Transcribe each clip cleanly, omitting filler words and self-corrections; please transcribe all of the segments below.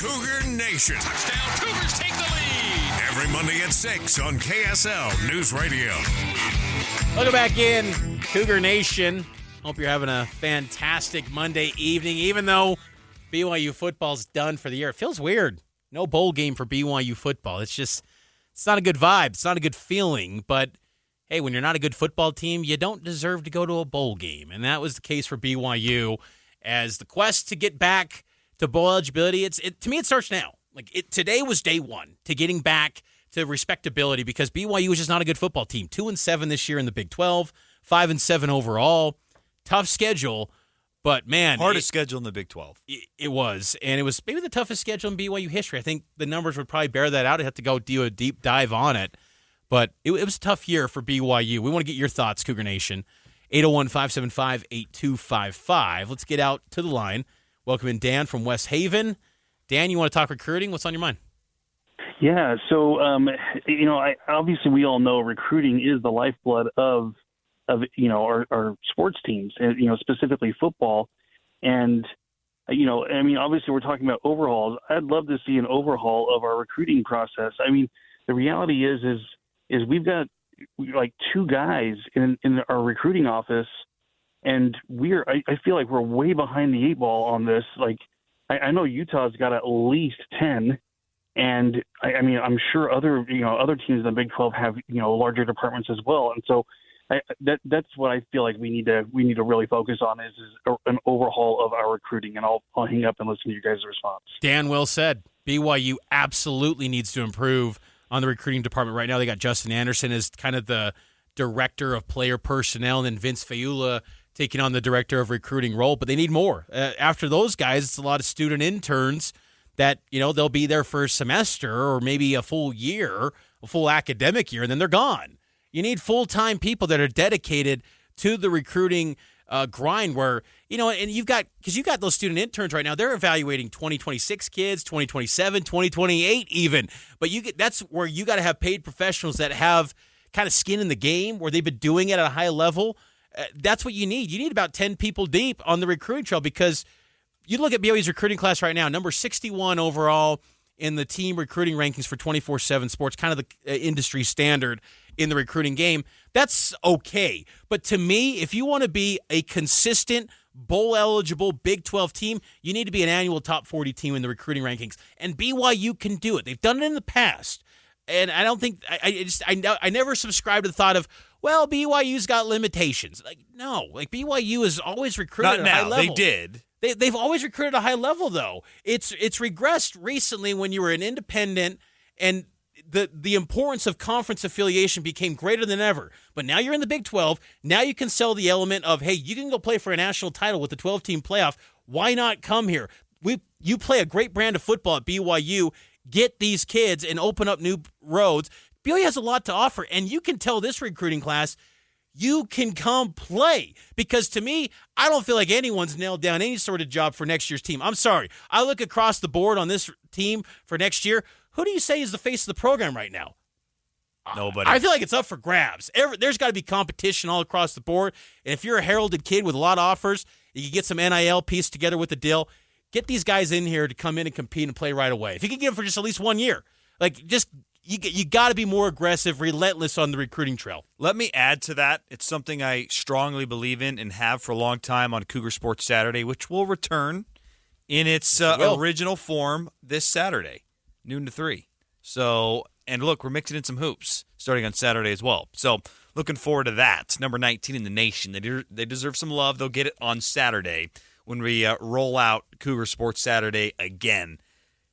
Cougar Nation. Touchdown, Cougars take the lead. Every Monday at 6 on KSL News Radio. Welcome back in, Cougar Nation. Hope you're having a fantastic Monday evening, even though BYU football's done for the year. It feels weird. No bowl game for BYU football. It's not a good vibe. It's not a good feeling. But, hey, when you're not a good football team, you don't deserve to go to a bowl game. And that was the case for BYU as the quest to get back to bowl eligibility. To me, it starts now. Today was day one to getting back to respectability because BYU is just not a good football team. 2-7 this year in the Big 12, 5-7 overall. Tough schedule. But, man. Hardest schedule in the Big 12. It was. And it was maybe the toughest schedule in BYU history. I think the numbers would probably bear that out. I'd have to go do a deep dive on it. But it was a tough year for BYU. We want to get your thoughts, Cougar Nation. 801-575-8255. Let's get out to the line. Welcome in Dan from West Haven. Dan, you want to talk recruiting? What's on your mind? Yeah, so, obviously we all know recruiting is the lifeblood of our sports teams, specifically football. And, obviously we're talking about overhauls. I'd love to see an overhaul of our recruiting process. I mean, the reality is we've got like two guys in our recruiting office, and I feel like we're way behind the eight ball on this. Like, I know Utah's got at least 10, and I'm sure other teams in the Big 12 have, larger departments as well. And so that's what I feel like we need to really focus on is an overhaul of our recruiting. And I'll hang up and listen to you guys' response. Dan, well said. BYU absolutely needs to improve on the recruiting department right now. They got Justin Anderson as kind of the director of player personnel, and then Vince Faiula taking on the director of recruiting role. But they need more. After those guys, it's a lot of student interns that, they'll be there for a semester or maybe a full year, a full academic year, and then they're gone. You need full-time people that are dedicated to the recruiting grind where, and you've got those student interns right now, they're evaluating 2026 kids, 2027, 2028 even. But that's where you got to have paid professionals that have kind of skin in the game, where they've been doing it at a high level. That's what you need. You need about 10 people deep on the recruiting trail because you look at BYU's recruiting class right now, number 61 overall in the team recruiting rankings for 24/7 Sports, kind of the industry standard in the recruiting game. That's okay. But to me, if you want to be a consistent, bowl-eligible Big 12 team, you need to be an annual top 40 team in the recruiting rankings. And BYU can do it. They've done it in the past. And I don't think I never subscribed to the thought of, well, BYU's got limitations. No, BYU has always recruited at a high level. They did. They've always recruited at a high level, though. It's regressed recently when you were an independent, and the importance of conference affiliation became greater than ever. But now you're in the Big 12. Now you can sell the element of, hey, you can go play for a national title with the 12-team playoff. Why not come here? You play a great brand of football at BYU. Get these kids and open up new roads. BYU has a lot to offer, and you can tell this recruiting class, you can come play. Because to me, I don't feel like anyone's nailed down any sort of job for next year's team. I'm sorry. I look across the board on this team for next year. Who do you say is the face of the program right now? Nobody. I feel like it's up for grabs. There's got to be competition all across the board. And if you're a heralded kid with a lot of offers, you can get some NIL piece together with the deal. Get these guys in here to come in and compete and play right away. If you can get them for just at least 1 year, you got to be more aggressive, relentless on the recruiting trail. Let me add to that. It's something I strongly believe in and have for a long time on Cougar Sports Saturday, which will return in its original form this Saturday, noon to 3. So, and look, we're mixing in some hoops starting on Saturday as well. So, looking forward to that. Number 19 in the nation. They deserve some love. They'll get it on Saturday when we roll out Cougar Sports Saturday again.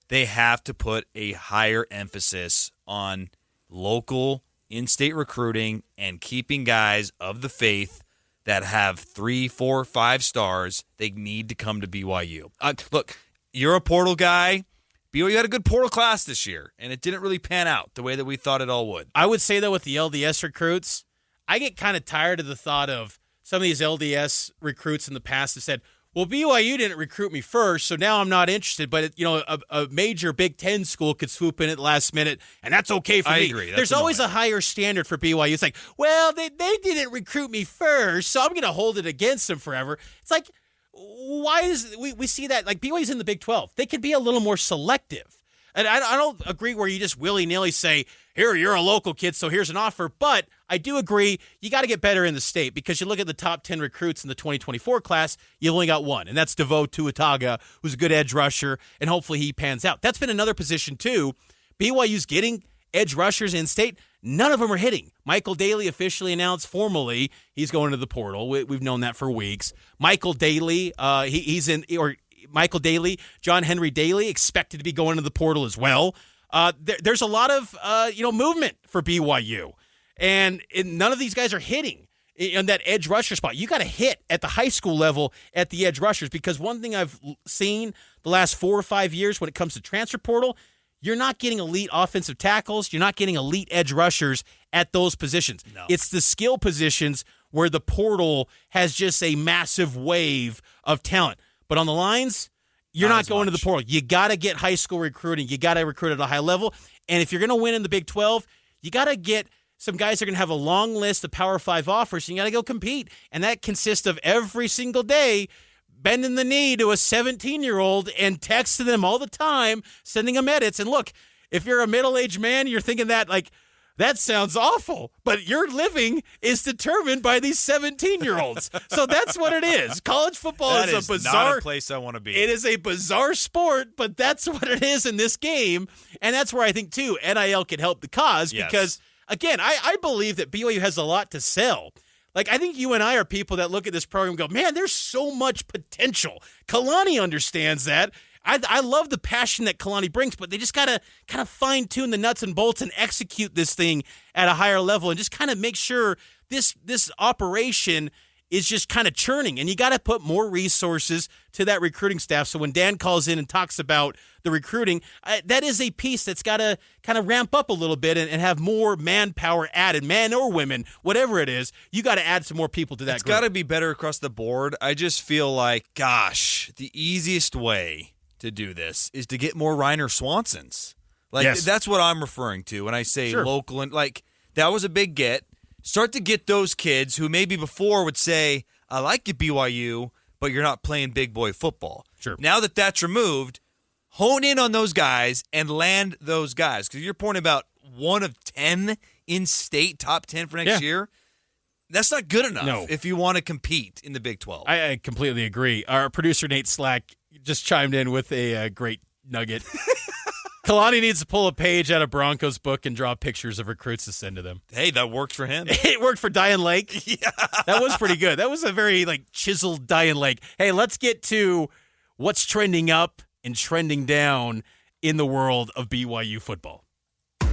They have to put a higher emphasis on local in-state recruiting and keeping guys of the faith that have 3, 4, 5 stars. They need to come to BYU. Look, you're a portal guy. BYU had a good portal class this year, and it didn't really pan out the way that we thought it all would. I would say, though, with the LDS recruits, I get kind of tired of the thought of some of these LDS recruits in the past have said, well, BYU didn't recruit me first, so now I'm not interested. But, a major Big Ten school could swoop in at the last minute, and that's okay for me. I agree. There's always a higher standard for BYU. It's like, well, they didn't recruit me first, so I'm going to hold it against them forever. It's like, why is we see that, like, BYU's in the Big 12. They could be a little more selective. And I don't agree where you just willy-nilly say, here, you're a local kid, so here's an offer. But I do agree you got to get better in the state, because you look at the top 10 recruits in the 2024 class, you've only got one, and that's DeVoe Tuataga, who's a good edge rusher, and hopefully he pans out. That's been another position, too. BYU's getting edge rushers in state. None of them are hitting. Michael Daly officially announced formally he's going to the portal. We've known that for weeks. Michael Daly, Michael Daly, John Henry Daly, expected to be going to the portal as well. There's a lot of movement for BYU, and none of these guys are hitting in that edge rusher spot. You got to hit at the high school level at the edge rushers, because one thing I've seen the last 4 or 5 years when it comes to transfer portal, you're not getting elite offensive tackles. You're not getting elite edge rushers at those positions. No. It's the skill positions where the portal has just a massive wave of talent. But on the lines, you're not going to the portal. You got to get high school recruiting. You got to recruit at a high level. And if you're going to win in the Big 12, you got to get some guys that are going to have a long list of Power 5 offers, and you got to go compete. And that consists of every single day bending the knee to a 17-year-old and texting them all the time, sending them edits. And look, if you're a middle-aged man, you're thinking that, like, that sounds awful, but your living is determined by these 17-year-olds. So that's what it is. College football is a bizarre, not a place I want to be. It is a bizarre sport, but that's what it is in this game. And that's where I think, too, NIL can help the cause, because, again, I believe that BYU has a lot to sell. Like, I think you and I are people that look at this program and go, man, there's so much potential. Kalani understands that. I love the passion that Kalani brings, but they just got to kind of fine-tune the nuts and bolts and execute this thing at a higher level and just kind of make sure this operation is just kind of churning. And you got to put more resources to that recruiting staff. So when Dan calls in and talks about the recruiting, that is a piece that's got to kind of ramp up a little bit and have more manpower added, man or women, whatever it is. You got to add some more people to that group. It's got to be better across the board. I just feel like, gosh, the easiest way to do this is to get more Reiner Swansons. That's what I'm referring to when I say local. And that was a big get. Start to get those kids who maybe before would say, I like you, BYU, but you're not playing big boy football. Sure. Now that that's removed, hone in on those guys and land those guys. Because you're pointing about 1 of 10 in-state top 10 for next year. That's not good enough if you want to compete in the Big 12. I completely agree. Our producer, Nate Slack, just chimed in with a great nugget. Kalani needs to pull a page out of Broncos book and draw pictures of recruits to send to them. Hey, that worked for him. It worked for Diane Lake. Yeah. That was pretty good. That was a very chiseled Diane Lake. Hey, let's get to what's trending up and trending down in the world of BYU football.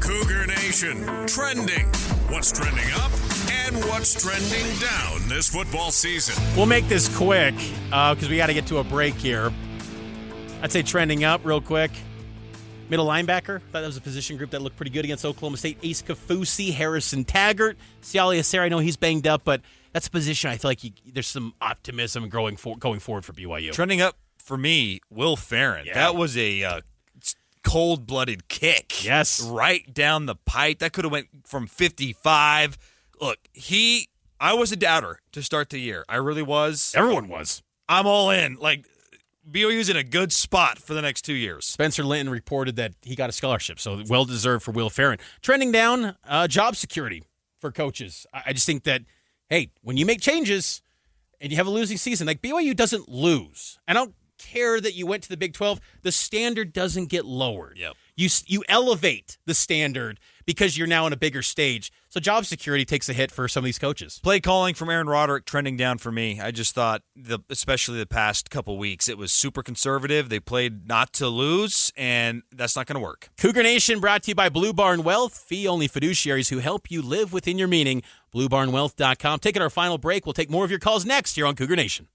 Cougar Nation, trending. What's trending up and what's trending down this football season? We'll make this quick because we got to get to a break here. I'd say trending up real quick. Middle linebacker. Thought that was a position group that looked pretty good against Oklahoma State. Ace Kafusi, Harrison Taggart, Siali Asare. I know he's banged up, but that's a position I feel like there's some optimism going forward for BYU. Trending up for me, Will Ferrin. Yeah. That was a cold-blooded kick. Yes. Right down the pipe. That could have went from 55. Look, I was a doubter to start the year. I really was. Everyone was. I'm all in. BYU's in a good spot for the next 2 years. Spencer Linton reported that he got a scholarship, so well-deserved for Will Ferrin. Trending down, job security for coaches. I just think that, hey, when you make changes and you have a losing season, BYU doesn't lose. I don't care that you went to the Big 12. The standard doesn't get lowered. Yep. You elevate the standard because you're now on a bigger stage. So job security takes a hit for some of these coaches. Play calling from Aaron Roderick trending down for me. I just thought, especially the past couple weeks, it was super conservative. They played not to lose, and that's not going to work. Cougar Nation brought to you by Blue Barn Wealth, fee-only fiduciaries who help you live within your meaning. BlueBarnWealth.com. Taking our final break. We'll take more of your calls next here on Cougar Nation.